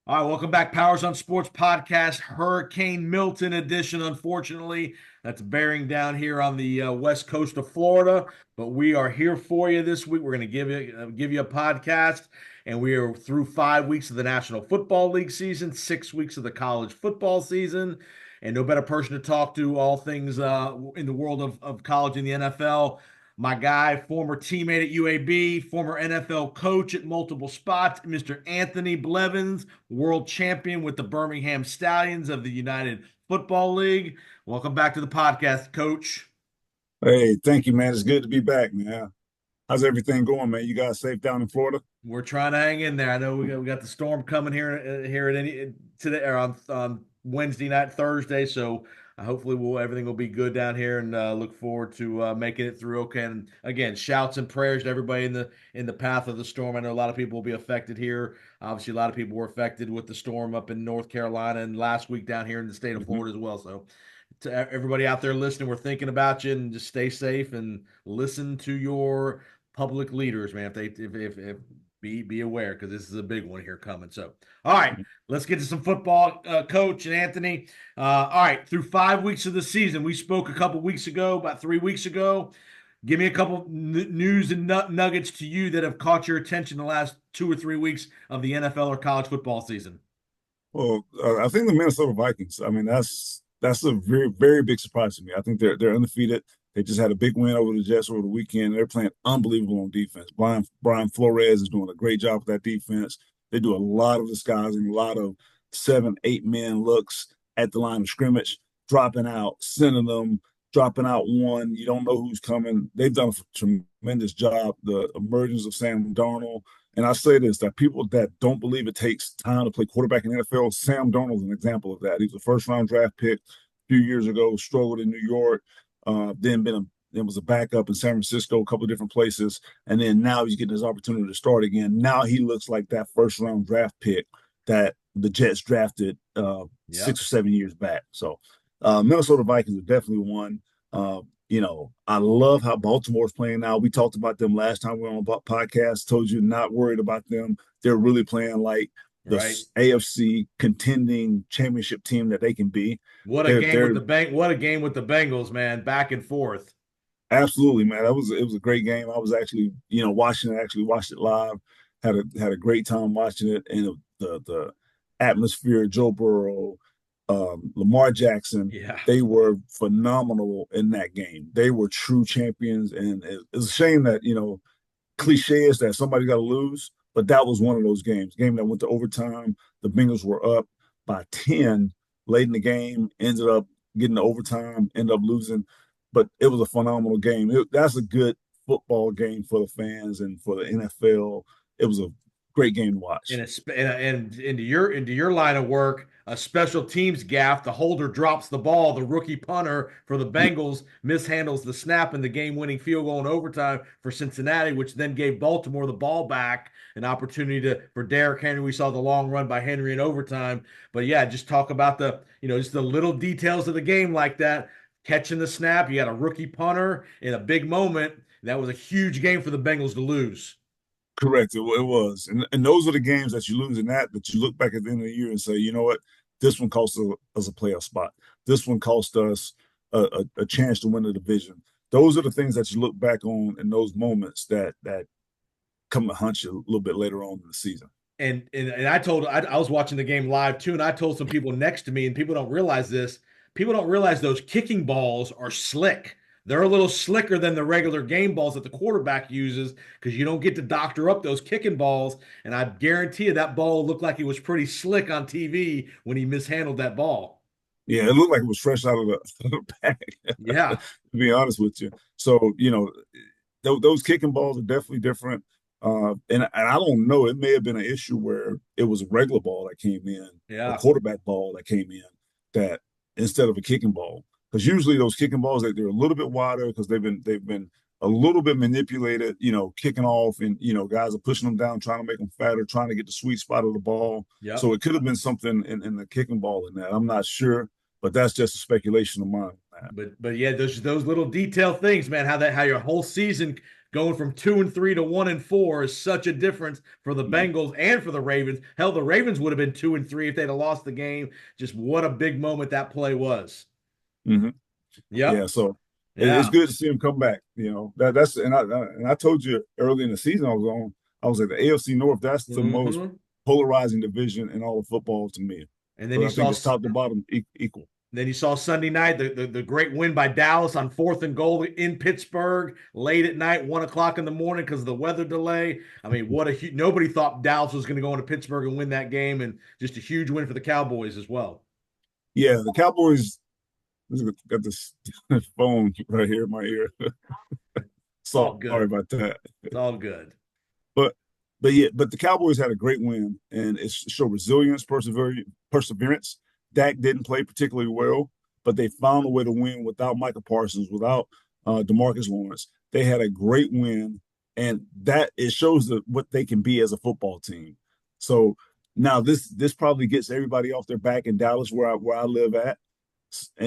All right, welcome back, Powers on Sports podcast, Hurricane Milton edition. Unfortunately, that's bearing down here on the west coast of Florida, but we are here for you this week. We're going to give you a podcast, and we are through 5 weeks of the National Football League season, 6 weeks of the college football season, and no better person to talk to all things in the world of college and the NFL. My guy, former teammate at UAB, former NFL coach at multiple spots, Mr. Anthony Blevins, world champion with the Birmingham Stallions of the United Football League. Welcome back to the podcast, Coach. Hey, thank you, man. It's good to be back, man. How's everything going, man? You guys safe down in Florida? We're trying to hang in there. I know we got the storm coming here at any today or on Wednesday night, Thursday. So hopefully everything will be good down here, and look forward to making it through okay. And again, shouts and prayers to everybody in the path of the storm. I know a lot of people will be affected here. Obviously, a lot of people were affected with the storm up in North Carolina and last week down here in the state of Hmm. Florida as well. So to everybody out there listening, we're thinking about you, and just stay safe and listen to your public leaders, man. If be aware, because this is a big one here coming. So, all right, let's get to some football, Coach and Anthony. All right, through 5 weeks of the season, we spoke a couple weeks ago, about 3 weeks ago. Give me a couple news and nuggets to you that have caught your attention the last 2 or 3 weeks of the NFL or college football season. Well, I think the Minnesota Vikings. I mean, that's a very very big surprise to me. I think they're undefeated. They just had a big win over the Jets over the weekend. They're playing unbelievable on defense. Brian Flores is doing a great job with that defense. They do a lot of disguising, a lot of 7, 8 man looks at the line of scrimmage, dropping out, sending them, dropping out one. You don't know who's coming. They've done a tremendous job. The emergence of Sam Darnold. And I say this, that people that don't believe it takes time to play quarterback in the NFL, Sam Darnold is an example of that. He was a first round draft pick a few years ago, struggled in New York, then was a backup in San Francisco, a couple of different places, and then now he's getting his opportunity to start again. Now he looks like that first round draft pick that the Jets drafted Yep. 6 or 7 years back. So Minnesota Vikings are definitely one. I love how Baltimore's playing now. We talked about them last time we were on a podcast. Told you not worried about them. They're really playing like the Right. AFC contending championship team that they can be. What a game with They're the bank. What a game with the Bengals, man. Back and forth. absolutely, man. It was a great game. I was actually watching it. Actually watched it live. Had a great time watching it, and the atmosphere. Joe Burrow, Lamar Jackson, Yeah. they were phenomenal in that game. They were true champions, and it's a shame that cliche is that somebody got to lose, but that was one of those games. Game that went to overtime. The Bengals were up by 10 late in the game, ended up getting to overtime, ended up losing, but it was a phenomenal game. That's a good football game for the fans and for the NFL. It was a great game to watch. And into your line of work, a special teams gaff. The holder drops the ball. The rookie punter for the Bengals mishandles the snap in the game-winning field goal in overtime for Cincinnati, which then gave Baltimore the ball back, an opportunity for Derrick Henry. We saw the long run by Henry in overtime. But yeah, just talk about just the little details of the game like that. Catching the snap, you got a rookie punter in a big moment. That was a huge game for the Bengals to lose. Correct. It was. And those are the games that you lose in that you look back at the end of the year and say, you know what? This one cost us a playoff spot. This one cost us a chance to win the division. Those are the things that you look back on in those moments that come to hunt you a little bit later on in the season. And I was watching the game live too, and I told some people next to me, and people don't realize this. People don't realize those kicking balls are slick. They're a little slicker than the regular game balls that the quarterback uses because you don't get to doctor up those kicking balls. And I guarantee you that ball looked like it was pretty slick on TV when he mishandled that ball. Yeah, it looked like it was fresh out of the bag, Yeah. to be honest with you. So, those kicking balls are definitely different. And I don't know, it may have been an issue where it was a regular ball that came in, a Yeah. quarterback ball that came in, that instead of a kicking ball. Because usually those kicking balls they're a little bit wider because they've been a little bit manipulated, kicking off, and guys are pushing them down, trying to make them fatter, trying to get the sweet spot of the ball. Yep. So it could have been something in the kicking ball in that. I'm not sure, but that's just a speculation of mine. But yeah, those little detail things, man. How your whole season Going from 2-3 to 1-4 is such a difference for the Bengals and for the Ravens. Hell, the Ravens would have been 2-3 if they'd have lost the game. Just what a big moment that play was. Mm-hmm. Yeah, Yep. so it's Yeah. good to see him come back. That's and I told you early in the season I was at the AFC North. That's the most Mm-hmm. polarizing division in all of football to me. And then But you I think saw it's top to bottom equal. Then you saw Sunday night the great win by Dallas on 4th and goal in Pittsburgh late at night, 1 o'clock in the morning because of the weather delay. I mean, nobody thought Dallas was going to go into Pittsburgh and win that game, and just a huge win for the Cowboys as well. Yeah, the Cowboys got this phone right here in my ear. It's all Sorry good. about that. It's all good. But but the Cowboys had a great win, and it showed resilience, perseverance. Dak didn't play particularly well, but they found a way to win without Micah Parsons, without Demarcus Lawrence. They had a great win, and that it shows what they can be as a football team. So now this probably gets everybody off their back in Dallas, where I live at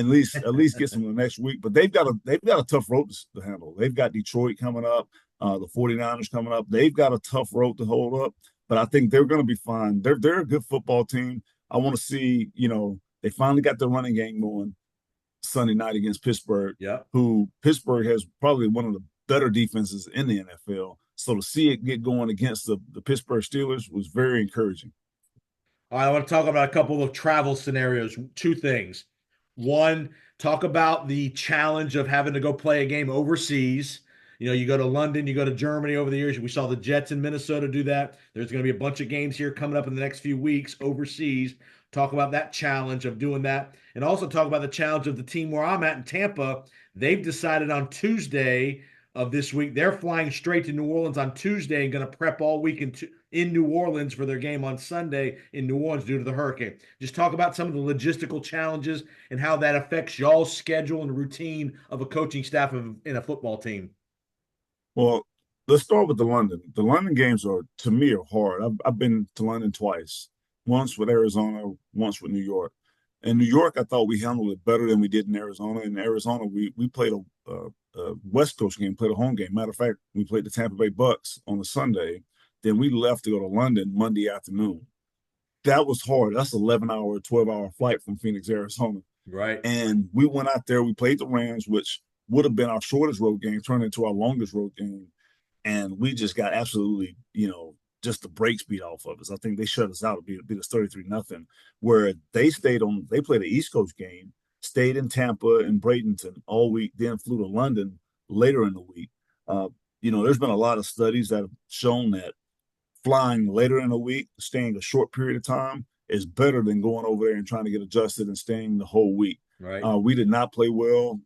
least get them the next week. But they've got a tough road to handle. They've got Detroit coming up, the 49ers coming up. They've got a tough road to hold up, but I think they're going to be fine. They're a good football team. I want to see, they finally got the running game going Sunday night against Pittsburgh, Yeah. who Pittsburgh has probably one of the better defenses in the NFL. So to see it get going against the Pittsburgh Steelers was very encouraging. All right, I want to talk about a couple of travel scenarios. Two things. One, talk about the challenge of having to go play a game overseas. You go to London, you go to Germany over the years. We saw the Jets in Minnesota do that. There's going to be a bunch of games here coming up in the next few weeks overseas. Talk about that challenge of doing that. And also talk about the challenge of the team where I'm at in Tampa. They've decided on Tuesday of this week, they're flying straight to New Orleans on Tuesday and going to prep all week in New Orleans for their game on Sunday in New Orleans due to the hurricane. Just talk about some of the logistical challenges and how that affects y'all's schedule and routine of a coaching staff in a football team. Well, let's start with the London. The London games to me, are hard. I've been to London twice, once with Arizona, once with New York. In New York, I thought we handled it better than we did in Arizona. In Arizona, we played a West Coast game, played a home game. Matter of fact, we played the Tampa Bay Bucks on a Sunday. Then we left to go to London Monday afternoon. That was hard. That's an 11-hour, 12-hour flight from Phoenix, Arizona. Right. And we went out there, we played the Rams, which would have been our shortest road game, turned into our longest road game. And we just got absolutely, just the brakes beat off of us. I think they shut us out. It beat us 33-0. Where they played an East Coast game, stayed in Tampa and Bradenton all week, then flew to London later in the week. There's been a lot of studies that have shown that flying later in the week, staying a short period of time, is better than going over there and trying to get adjusted and staying the whole week. Right. We did not play well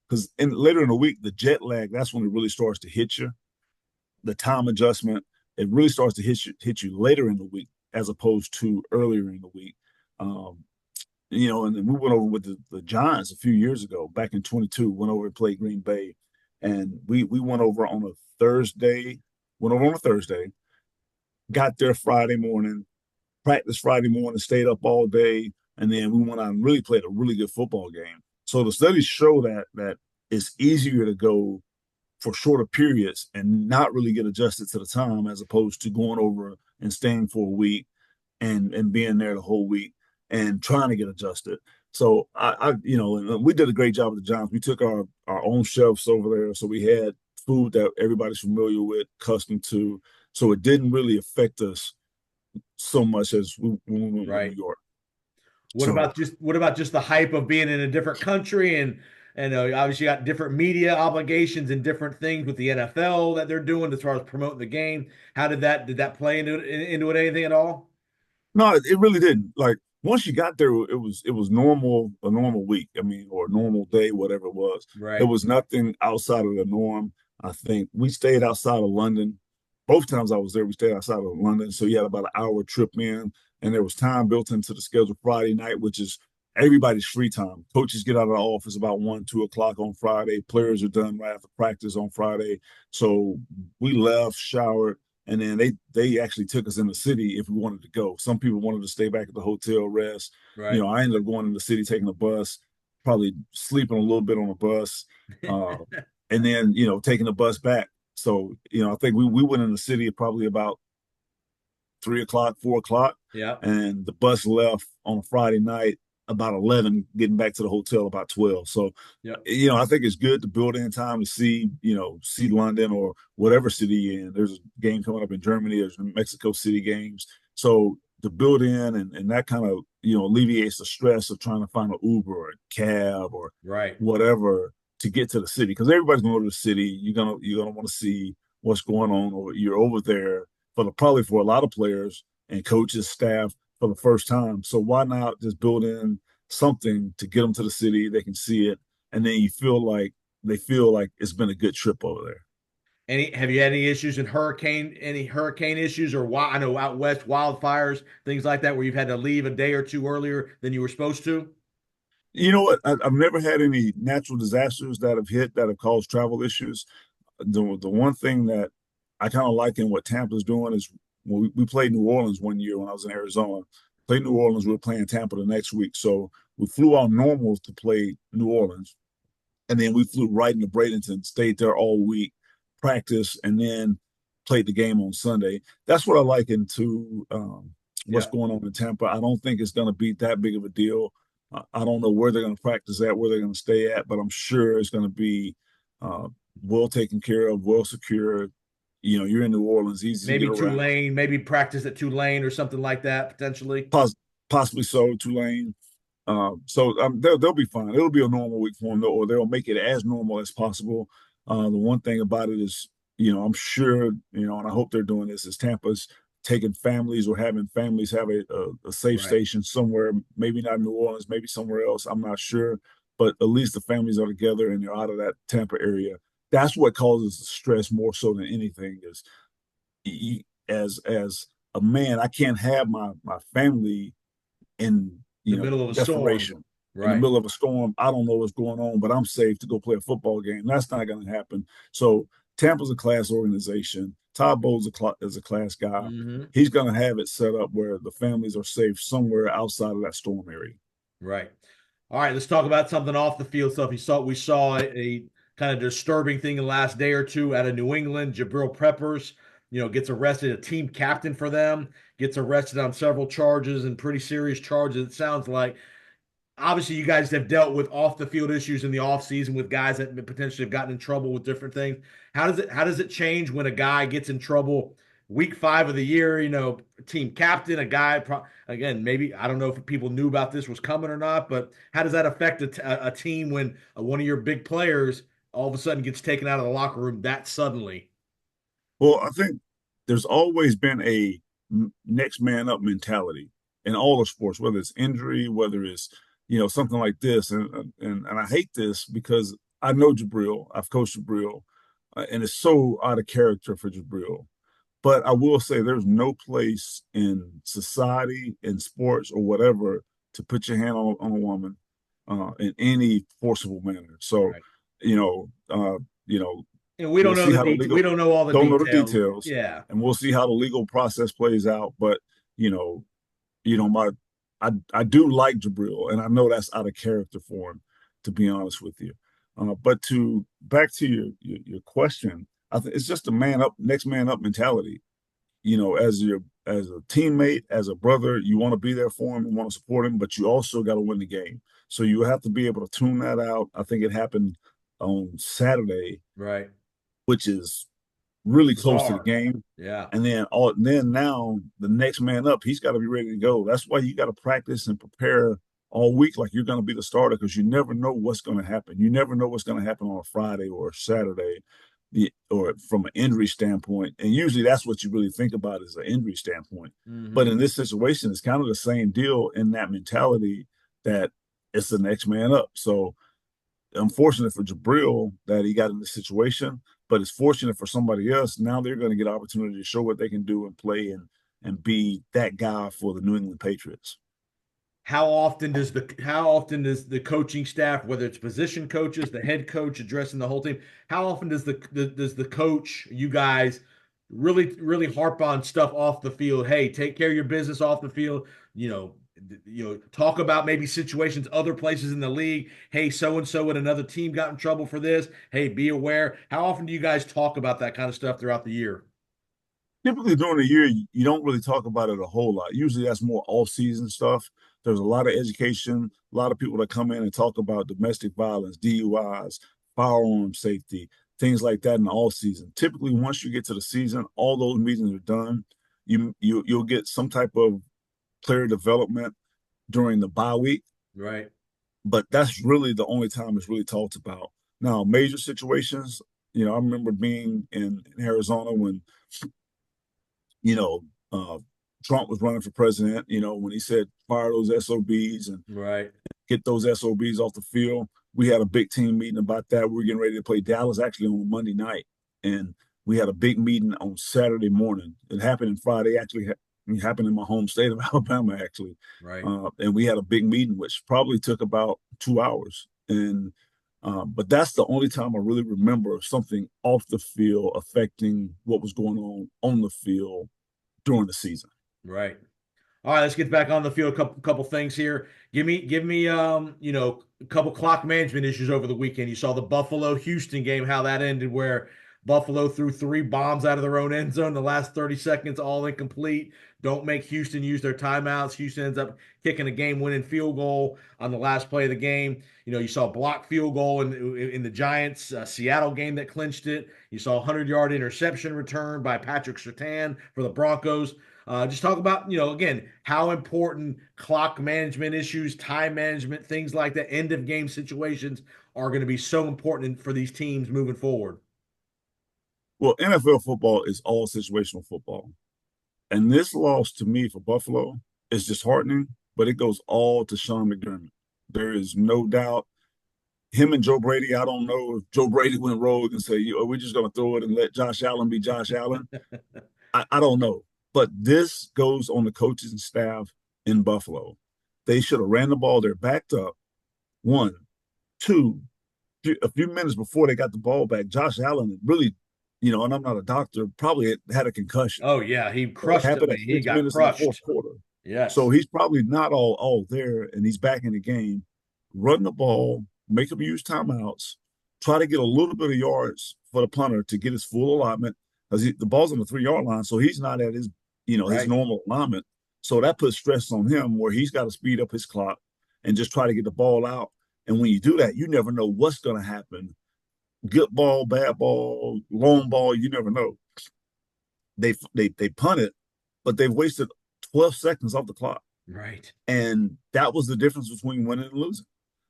because later in the week, the jet lag, that's when it really starts to hit you. The time adjustment, it really starts to hit you later in the week as opposed to earlier in the week. And then we went over with the Giants a few years ago, back in 22, went over and played Green Bay. And we went over on a Thursday, got there Friday morning, practiced Friday morning, stayed up all day, and then we went out and really played a really good football game. So the studies show that it's easier to go for shorter periods and not really get adjusted to the time as opposed to going over and staying for a week and being there the whole week and trying to get adjusted. So we did a great job with the Giants. We took our own chefs over there, so we had food that everybody's familiar with, accustomed to. So it didn't really affect us so much as when we went to New Right. York. What So about just the hype of being in a different country and obviously you got different media obligations and different things with the NFL that they're doing as far as promoting the game. How did that play into it anything at all? no, it really didn't. Like once you got there, it was normal, a normal week. I mean, or a normal day, whatever it was. There Right. was nothing outside of the norm. I think we stayed outside of London. Both times I was there, we stayed outside of London. So you had about an hour trip in, and there was time built into the schedule Friday night, which is everybody's free time. Coaches get out of the office about 1, 2 o'clock on Friday. Players are done right after practice on Friday. So we left, showered, and then they actually took us in the city if we wanted to go. Some people wanted to stay back at the hotel, rest. Right. I ended up going in the city, taking a bus, probably sleeping a little bit on the bus, uh, and then taking the bus back. So, I think we went in the city at probably about 3 o'clock, 4 o'clock, Yeah. and the bus left on a Friday night about 11, getting back to the hotel about 12. So, Yeah. I think it's good to build in time to see, see London or whatever city you're in. There's a game coming up in Germany. There's Mexico City games. So to build in and that kind of, alleviates the stress of trying to find an Uber or a cab or Right. whatever to get to the city. Because everybody's going to go to the city. You're gonna want to see what's going on, or you're over there probably for a lot of players and coaches, staff for the first time. So why not just build in something to get them to the city? They can see it, and then they feel like it's been a good trip over there. Have you had any issues in any hurricane issues, or I know out west wildfires, things like that, where you've had to leave a day or two earlier than you were supposed to? You know what? I've never had any natural disasters that have hit that have caused travel issues. The one thing that I kind of like in what Tampa's doing is when we played New Orleans one year when I was in Arizona. Played New Orleans, we were playing Tampa the next week. So we flew out normal to play New Orleans. And then we flew right into Bradenton, stayed there all week, practiced, and then played the game on Sunday. That's what I like into what's Yeah. going on in Tampa. I don't think it's going to be that big of a deal. I don't know where they're going to practice at, where they're going to stay at, but I'm sure it's going to be uh, well taken care of, well secured. You're in New Orleans, easy to get Maybe around. Tulane, maybe practice at Tulane or something like that, potentially. Possibly so, Tulane. So they'll be fine. It'll be a normal week for them, or they'll make it as normal as possible. The one thing about it is, I'm sure, and I hope they're doing this, is Tampa's taking families or having families have a safe Right. station somewhere, maybe not New Orleans, maybe somewhere else. I'm not sure, but at least the families are together and they're out of that Tampa area. That's what causes the stress more so than anything is as a man, I can't have my family in The middle of a storm. desperation in the Right. middle of a storm. I don't know what's going on, but I'm safe to go play a football game. That's not going to happen. So Tampa's a class organization. Todd Bowles is a class guy. Hmm. He's going to have it set up where the families are safe somewhere outside of that storm area. Right. All right, let's talk about something off the field stuff. We saw a kind of disturbing thing in the last day or two out of New England. Jabril Peppers, gets arrested, a team captain for them, gets arrested on several charges and pretty serious charges, it sounds like. Obviously, you guys have dealt with off the field issues in the offseason with guys that potentially have gotten in trouble with different things. How does it change when a guy gets in trouble week 5 of the year, team captain, a guy again, maybe I don't know if people knew about this was coming or not, but how does that affect a team when one of your big players all of a sudden gets taken out of the locker room that suddenly? Well, I think there's always been a next man up mentality in all the sports, whether it's injury, whether it's something like this, and I hate this because I know Jabril, I've coached Jabril, and it's so out of character for Jabril. But I will say there's no place in society, in sports, or whatever to put your hand on a woman in any forcible manner. So, Right. you know, uh, you know, And we we'll don't know see the how the detail. We legal don't know all the don't know the details. details, Yeah. and we'll see how the legal process plays out. But you know, my I do like Jabril, and I know that's out of character for him, to be honest with you. But to back to your question, I think it's just a man up, next man up mentality. As a teammate, as a brother, you want to be there for him, you want to support him, but you also got to win the game. So you have to be able to tune that out. I think it happened on Saturday, Right. which is really close to the Bizarre. game. Yeah. And then now the next man up, he's got to be ready to go. That's why you got to practice and prepare all week like you're going to be the starter, because you never know what's going to happen. You never know what's going to happen on a Friday or a Saturday, or from an injury standpoint. And usually that's what you really think about is an injury standpoint. But Hmm. in this situation, it's kind of the same deal in that mentality that it's the next man up. So unfortunate for Jabril that he got in this situation, but it's fortunate for somebody else. Now they're going to get opportunity to show what they can do and play and be that guy for the New England Patriots. How often does the coaching staff, whether it's position coaches, the head coach addressing the whole team, how often does the coach, you guys, really really harp on stuff off the field? Hey, take care of your business off the field. You know, talk about maybe situations other places in the league. Hey, so and so and another team got in trouble for this. Hey, be aware. How often do you guys talk about that kind of stuff throughout the year? Typically during the year, you don't really talk about it a whole lot. Usually that's more off-season stuff. There's a lot of education, a lot of people that come in and talk about domestic violence, DUIs, firearm safety, things like that in the off season. Typically, once you get to the season, all those meetings are done. You'll get some type of player development during the bye week, Right. but that's really the only time it's really talked about. Now, major situations, I remember being in Arizona when you know, uh, Trump was running for president, when he said fire those SOBs and Right. get those SOBs off the field. We had a big team meeting about that. We were getting ready to play Dallas actually on Monday night. And we had a big meeting on Saturday morning. It happened on Friday, actually. It happened in my home state of Alabama, actually. Right. And we had a big meeting, which probably took about 2 hours. But that's the only time I really remember something off the field affecting what was going on the field during the season. Right. All right, let's get back on the field. A couple things here. Give me a couple clock management issues over the weekend. You saw the Buffalo Houston game, how that ended, where Buffalo threw three bombs out of their own end zone. The last 30 seconds, all incomplete. Don't make Houston use their timeouts. Houston ends up kicking a game-winning field goal on the last play of the game. You saw a blocked field goal in the Giants Seattle game that clinched it. You saw a 100-yard interception return by Patrick Surtain for the Broncos. Just talk about, again, how important clock management issues, time management, things like that, end of game situations are going to be so important for these teams moving forward. Well, NFL football is all situational football. And this loss to me for Buffalo is disheartening, but it goes all to Sean McDermott. There is no doubt. Him and Joe Brady, I don't know if Joe Brady went rogue and say, we're just going to throw it and let Josh Allen be Josh Allen. I don't know. But this goes on the coaches and staff in Buffalo. They should have ran the ball. They're backed up. One, two, a few minutes before they got the ball back, Josh Allen really, and I'm not a doctor, probably had a concussion. Oh yeah, he So it crushed it, happened man. at He 6 minutes in the fourth got crushed. quarter. So Yes. he's probably not all there, and he's back in the game. Run the ball, make him use timeouts, try to get a little bit of yards for the punter to get his full alignment because the ball's on the 3 yard line, so he's not at his Right. normal alignment. So that puts stress on him where he's got to speed up his clock and just try to get the ball out. And when you do that, you never know what's going to happen. Good ball, bad ball, long ball, you never know. They punt it, but they've wasted 12 seconds off the clock. Right. And that was the difference between winning and losing.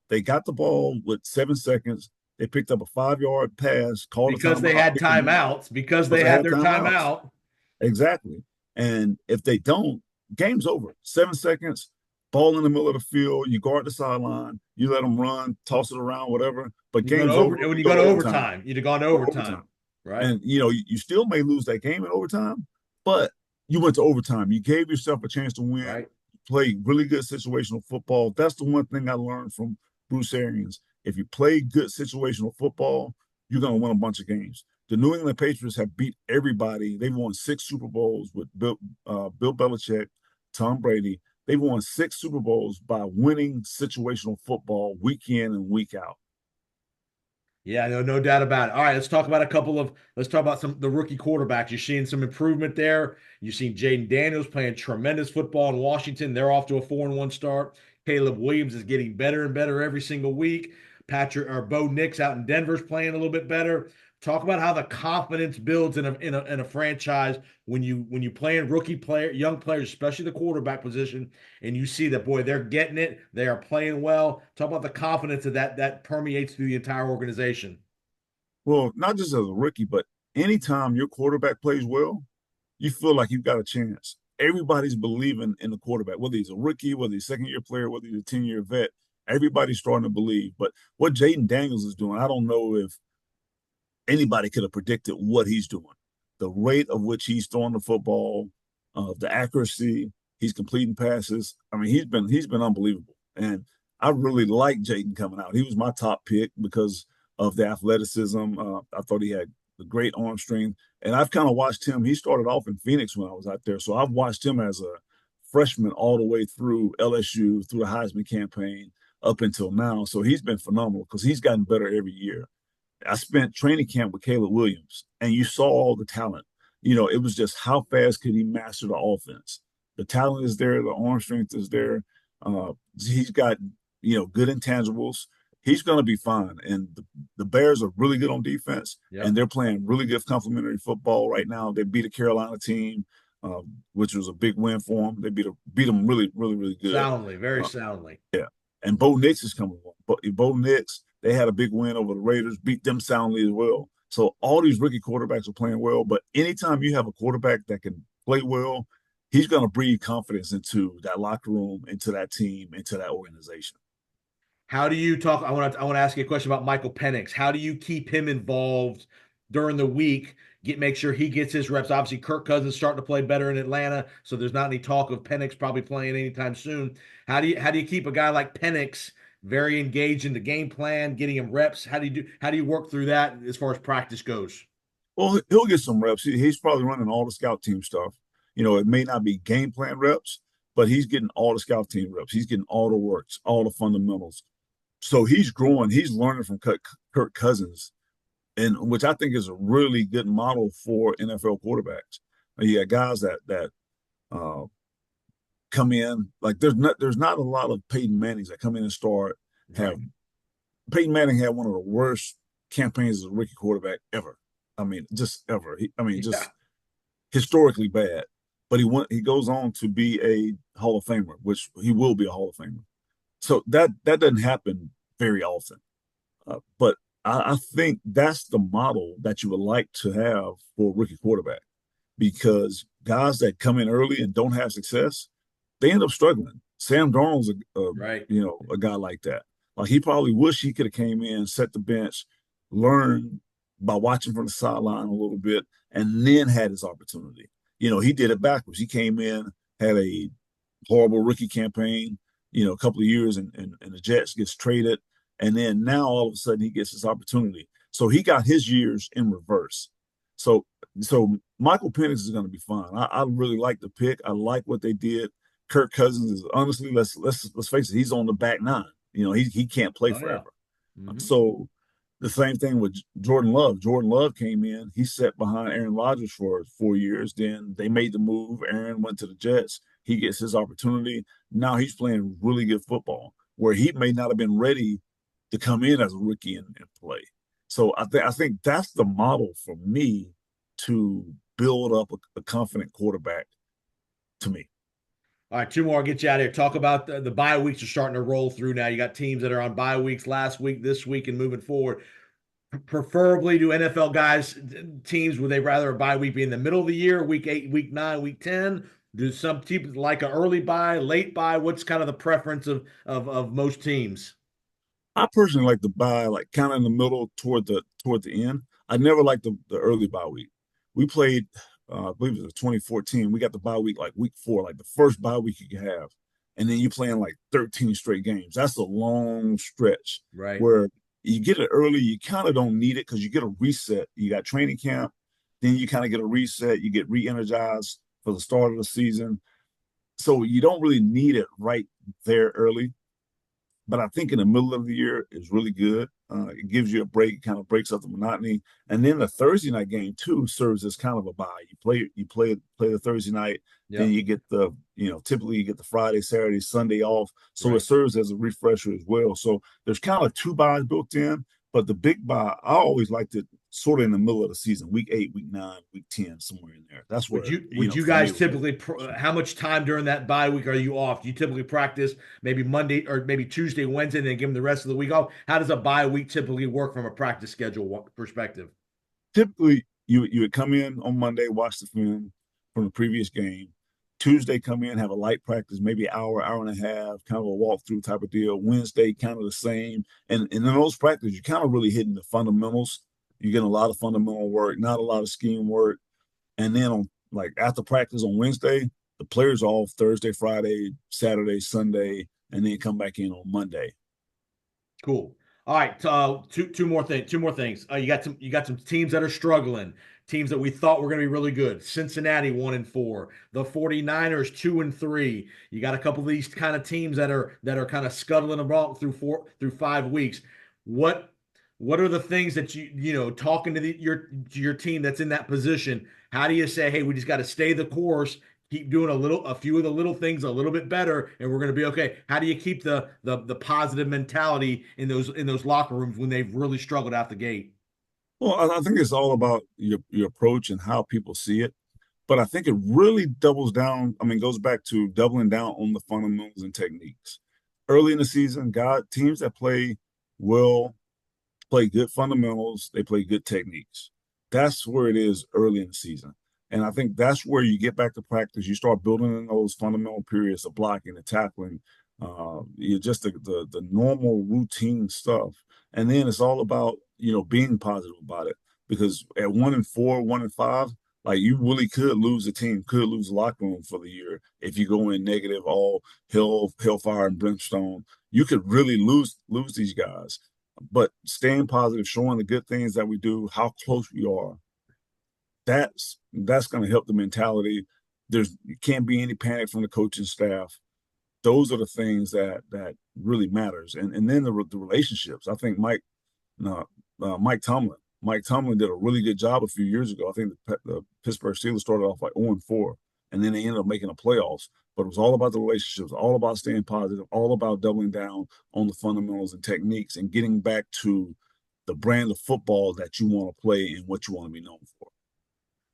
They got the ball with 7 seconds. They picked up a 5 yard pass, called a Because they timeout, had timeouts, because because they they had had their timeouts. timeout. Exactly. And if they don't, game's over. 7 seconds, ball in the middle of the field. You guard the sideline. You let them run, toss it around, whatever. But You go to game's over over. when You you go go to to overtime. overtime. You'd have gone to Go to overtime. overtime. Right. And you still may lose that game in overtime, but you went to overtime. You gave yourself a chance to win. Right. Play really good situational football. That's the one thing I learned from Bruce Arians. If you play good situational football, you're going to win a bunch of games. The New England Patriots have beat everybody. They've won 6 Super Bowls with Bill Belichick, Tom Brady. They've won 6 Super Bowls by winning situational football week in and week out. Yeah, no doubt about it. All right, let's talk about some the rookie quarterbacks. You're seeing some improvement there. You've seen Jaden Daniels playing tremendous football in Washington. They're off to a 4-1 start. Caleb Williams is getting better and better every single week. Patrick or Bo Nix out in Denver's playing a little bit better. Talk about how the confidence builds in a franchise when you playing young players, especially the quarterback position, and you see that boy, they're getting it, they are playing well. Talk about the confidence that permeates through the entire organization. Well, not just as a rookie, but anytime your quarterback plays well, you feel like you've got a chance. Everybody's believing in the quarterback, whether he's a rookie, whether he's a second-year player, whether he's a 10-year vet. Everybody's starting to believe. But what Jaden Daniels is doing, I don't know if anybody could have predicted what he's doing. The rate of which he's throwing the football, the accuracy, he's completing passes. I mean, he's been unbelievable. And I really like Jaden coming out. He was my top pick because of the athleticism. I thought he had a great arm strength. And I've kind of watched him. He started off in Phoenix when I was out there. So I've watched him as a freshman all the way through LSU, through the Heisman campaign up until now. So he's been phenomenal because he's gotten better every year. I spent training camp with Caleb Williams, and you saw all the talent. It was just how fast could he master the offense. The talent is there, the arm strength is there. He's got good intangibles. He's going to be fine. And the Bears are really good on defense, and Yep. they're playing really good complementary football right now. They beat a Carolina team, which was a big win for them. They beat them really, really, really good. Soundly, very Uh, soundly. yeah, and Bo Nix is coming along. But Bo Nix, they had a big win over the Raiders, beat them soundly as well. So all these rookie quarterbacks are playing well. But anytime you have a quarterback that can play well, he's going to breathe confidence into that locker room, into that team, into that organization. How do you talk? I want to ask you a question about Michael Penix. How do you keep him involved during the week? Make sure he gets his reps. Obviously, Kirk Cousins starting to play better in Atlanta, so there's not any talk of Penix probably playing anytime soon. How do you keep a guy like Penix very engaged in the game plan, getting him reps? How do you work through that as far as practice goes? Well, he'll get some reps. He's probably running all the scout team stuff. It may not be game plan reps, but he's getting all the scout team reps. He's getting all the works, all the fundamentals. So he's growing. He's learning from Kirk Cousins, and which I think is a really good model for NFL quarterbacks. You got guys that uh, come in like there's not a lot of Peyton Mannings that come in and start. Right. Have Peyton Manning had one of the worst campaigns as a rookie quarterback ever. I mean, just ever. Yeah. Just historically bad. But he goes on to be a Hall of Famer, which he will be a Hall of Famer. So that doesn't happen very often. But I think that's the model that you would like to have for a rookie quarterback because guys that come in early and don't have success, they end up struggling. Sam Darnold's Right. a guy like that. Like he probably wish he could have came in, set the bench, learned by watching from the sideline a little bit, and then had his opportunity. He did it backwards. He came in, had a horrible rookie campaign, a couple of years, and the Jets gets traded, and then now all of a sudden he gets his opportunity. So he got his years in reverse. So Michael Penix is going to be fine. I really like the pick. I like what they did. Kirk Cousins is honestly, let's face it, he's on the back nine. He can't play Oh yeah. forever. Hmm. So the same thing with Jordan Love. Jordan Love came in, he sat behind Aaron Rodgers for 4 years. Then they made the move. Aaron went to the Jets. He gets his opportunity. Now he's playing really good football where he may not have been ready to come in as a rookie and play. So I think that's the model for me to build up a confident quarterback to me. All right, two more. I'll get you out of here. Talk about the bye weeks are starting to roll through now. You got teams that are on bye weeks last week, this week, and moving forward. Preferably, do NFL guys, teams, would they rather a bye week be in the middle of the year, week 8, week 9, week 10? Do some teams like an early bye, late bye? What's kind of the preference of most teams? I personally like the bye, like kind of in the middle toward the end. I never liked the early bye week. We played, I believe it was 2014. We got the bye week like week 4, like the first bye week you could have, and then you playing like 13 straight games. That's a long stretch Right. where you get it early. You kind of don't need it because you get a reset. You got training camp, then you kind of get a reset. You get re-energized for the start of the season, so you don't really need it right there early. But I think in the middle of the year is really good. It gives you a break, kind of breaks up the monotony, and then the Thursday night game too serves as kind of a bye. You play the Thursday night, then Yep. you get typically you get the Friday, Saturday, Sunday off, so it Right. serves as a refresher as well. So there's kind of two buys built in, but the big buy I always liked it sort of in the middle of the season, week 8, week 9, week 10, somewhere in there. That's Would where you would you for me guys it was more. typically how much time during that bye week are you off? Do you typically practice maybe Monday or maybe Tuesday, Wednesday, and then give them the rest of the week off? How does a bye week typically work from a practice schedule perspective? Typically you would come in on Monday, watch the film from the previous game. Tuesday, come in, have a light practice, maybe an hour, hour and a half, kind of a walkthrough type of deal. Wednesday, kind of the same. And in those practices, you're kind of really hitting the fundamentals. You're getting a lot of fundamental work, not a lot of scheme work. And then on like after practice on Wednesday, the players are off Thursday, Friday, Saturday, Sunday, and then come back in on Monday. Cool. All right, two more things. You got some teams that are struggling. teams that we thought were going to be really good. Cincinnati 1-4, the 49ers 2-3. You got a couple of these kind of teams that are kind of scuttling about through 5 weeks. What what are the things that talking to your team that's in that position? How do you say, hey, we just got to stay the course, keep doing a few of the little things a little bit better, and we're going to be okay? How do you keep the positive mentality in those locker rooms when they've really struggled out the gate? Well, I think it's all about your approach and how people see it. But I think it really doubles down. I mean, goes back to doubling down on the fundamentals and techniques. Early in the season, God teams that play well play good fundamentals. They play good techniques. That's where it is early in the season, and I think that's where you get back to practice. You start building in those fundamental periods of blocking and tackling. You just the normal routine stuff, and then it's all about being positive about it because at 1-4, 1-5 like you really could lose a team, could lose the locker room for the year if you go in negative, all hellfire and brimstone. You could really lose these guys. But staying positive, showing the good things that we do, how close we are, that's going to help the mentality. There's can't be any panic from the coaching staff. Those are the things that really matters, and then the relationships. I think uh, Mike Tomlin. Mike Tomlin did a really good job a few years ago. I think the Pittsburgh Steelers started off like 0-4, and then they ended up making the playoffs. But it was all about the relationships, all about staying positive, all about doubling down on the fundamentals and techniques and getting back to the brand of football that you want to play and what you want to be known for.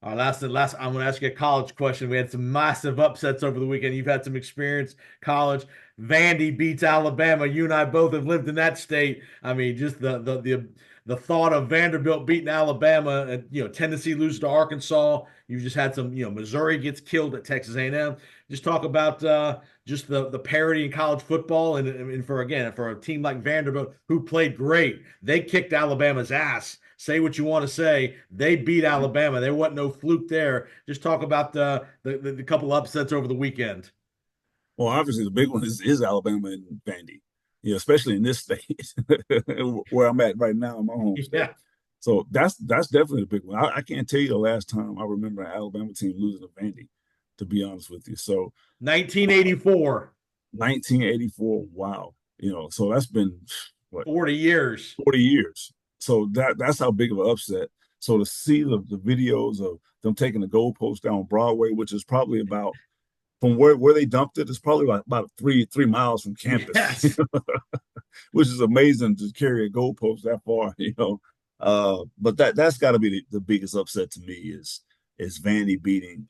Last. I'm going to ask you a college question. We had some massive upsets over the weekend. You've had some experience college. Vandy beats Alabama. You and I both have lived in that state. I mean, just the thought of Vanderbilt beating Alabama, and Tennessee loses to Arkansas. You've just had some. Missouri gets killed at Texas A&M. Just talk about just the parity in college football, and for a team like Vanderbilt who played great, they kicked Alabama's ass. Say what you want to say. They beat Alabama. There wasn't no fluke there. Just talk about the couple upsets over the weekend. Well, obviously the big one is Alabama and Vandy, especially in this state where I'm at right now in my home state. Yeah. So that's definitely the big one. I can't tell you the last time I remember an Alabama team losing to Vandy, to be honest with you. So 1984. 1984, wow. So that's been what 40 years. 40 years. So that's how big of an upset. So to see the videos of them taking the goalpost down Broadway, which is probably about from where they dumped it, it's probably about 3 miles from campus, Yes. which is amazing to carry a goalpost that far. But that's got to be the biggest upset to me is Vandy beating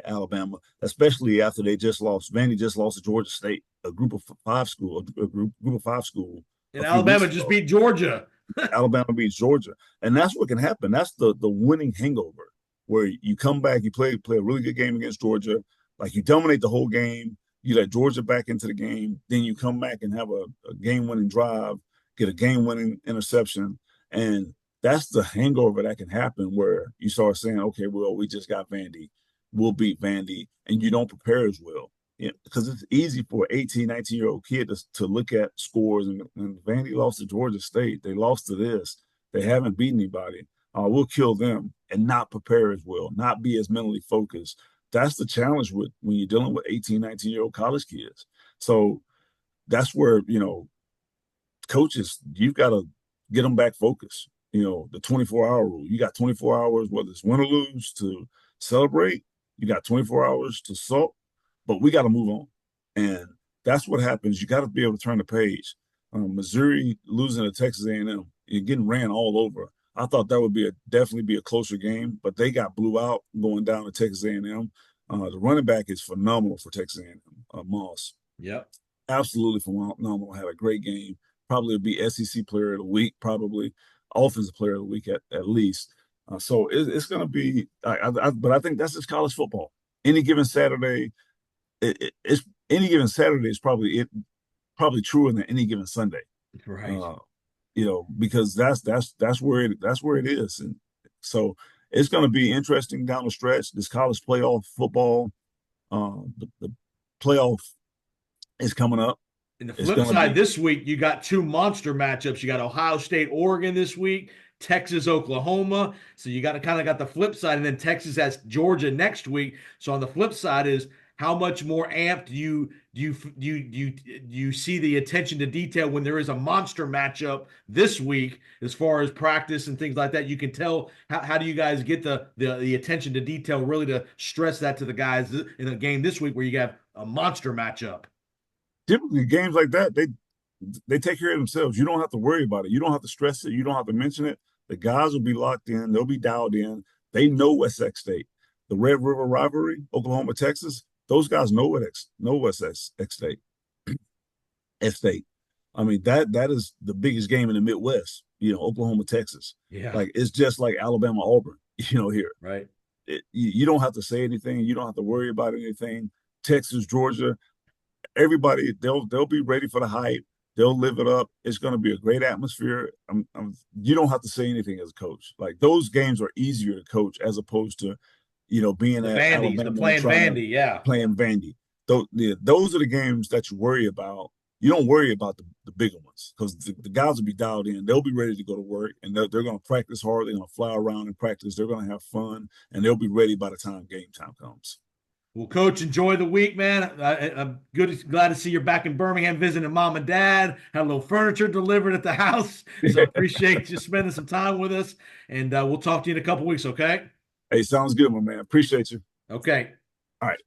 Alabama, especially after they just lost. Vandy just lost to Georgia State, a group of five school, a group of five school And a few weeks Alabama just ago. beat Georgia. Alabama beats Georgia, and that's what can happen. That's the winning hangover, where you come back, you play a really good game against Georgia, like you dominate the whole game, you let Georgia back into the game, then you come back and have a game-winning drive, get a game-winning interception, and that's the hangover that can happen where you start saying, okay, well, we just got Vandy, we'll beat Vandy, and you don't prepare as well. Because it's easy for an 18, 19-year-old kid to look at scores. And Vandy lost to Georgia State. They lost to this. They haven't beaten anybody. We'll kill them and not prepare as well, not be as mentally focused. That's the challenge when you're dealing with 18, 19-year-old college kids. So that's where, coaches, you've got to get them back focused. The 24-hour rule. You got 24 hours, whether it's win or lose, to celebrate. You got 24 hours to sulk, but we got to move on. And that's what happens. You got to be able to turn the page. Missouri losing to Texas A&M, you're getting ran all over. I thought that would definitely be a closer game, but they got blew out going down to Texas A&M. The running back is phenomenal for Texas A&M, Moss. Yep. Absolutely phenomenal. Had a great game. Probably would be SEC Player of the Week, probably Offensive Player of the Week at least. So it's going to be. But I think that's just college football. Any given Saturday, it's any given Saturday is probably truer than any given Sunday. Right. Because that's where it is, and so it's going to be interesting down the stretch. This college playoff football, the playoff is coming up. And the It's flip going to side, be this week you got two monster matchups. You got Ohio State, Oregon this week. Texas, Oklahoma. So you got to kind of got the flip side, and then Texas has Georgia next week. So on the flip side is how much more amped do you see the attention to detail when there is a monster matchup this week as far as practice and things like that? You can tell how do you guys get the attention to detail really to stress that to the guys in a game this week where you have a monster matchup. Typically, games like that, they take care of themselves. You don't have to worry about it. You don't have to stress it. You don't have to mention it. The guys will be locked in. They'll be dialed in. They know what's at stake. The Red River rivalry, Oklahoma, Texas, those guys know what's at stake. At stake. I mean, that is the biggest game in the Midwest, Oklahoma, Texas. Yeah. Like, it's just like Alabama, Auburn, here. Right. You don't have to say anything. You don't have to worry about anything. Texas, Georgia, everybody, they'll be ready for the hype. They'll live it up. It's going to be a great atmosphere. You don't have to say anything as a coach. Like, those games are easier to coach as opposed to, being The at Vandy's, Alabama the playing Vandy, yeah. playing Vandy. Those are the games that you worry about. You don't worry about the bigger ones because the guys will be dialed in. They'll be ready to go to work, and they're going to practice hard. They're going to fly around and practice. They're going to have fun, and they'll be ready by the time game time comes. Well, Coach, enjoy the week, man. I'm glad to see you're back in Birmingham visiting mom and dad. Had a little furniture delivered at the house, so appreciate you spending some time with us. And we'll talk to you in a couple weeks, okay? Hey, sounds good, my man. Appreciate you. Okay. All right.